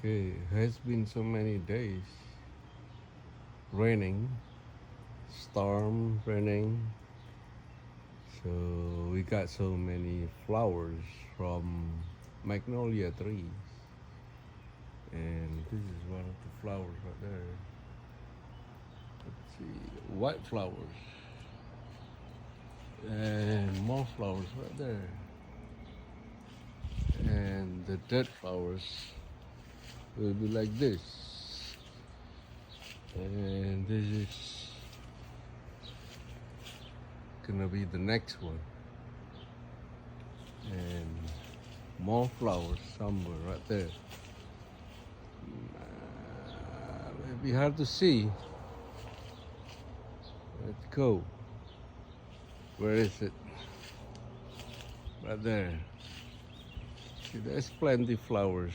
Okay, it has been so many days raining, storm, raining. So we got so many flowers from Magnolia trees. And this is one of the flowers right there. Let's see, white flowers. And more flowers right there. And the dead flowers will be like this. And this is gonna be the next one. And more flowers somewhere right there. Maybe hard to see. Let's go. Where is it? Right there. See, there's plenty flowers.